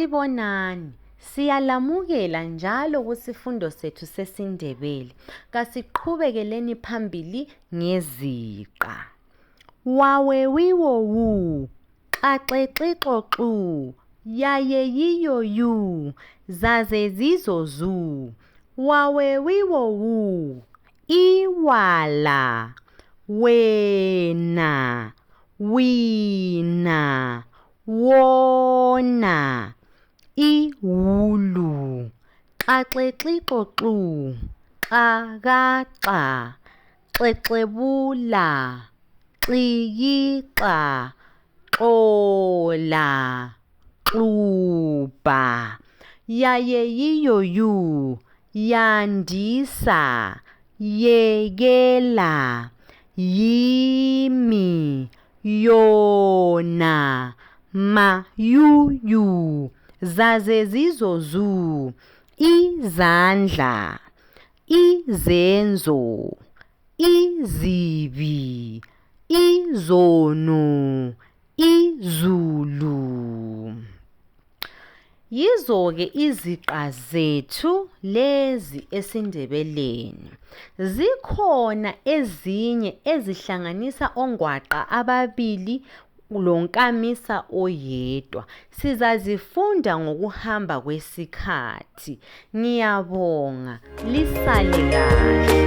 Salibonani, siyalamukela njalo kusifundo sethu sesiNdebele. Kasiqhubekeleni phambili ngeziqa. Wawewiwowu, xaxexixoxu, yayeyiyoyu, zazezizozu. Wawewiwowu, iwala, wena, wina, wona, iwulu, xaxexixoxu, xakaxa, xexebula, xiyixa, xola, xuba. Yayeyiyoyu, yandisa, yekela, yimi, yona, mayuyu, zazezizozu, izandla, izenzo, izibi, izono, izulu. Yizo-ke iziqa zethu lezi esiNdebeleni. Zikhona ezinye ezihlanganisa ongwaqa ababili lonkamisa oyedwa. Sizazifunda ngokuhamba kwesikhathi. Ngiyabonga, lisale kahle.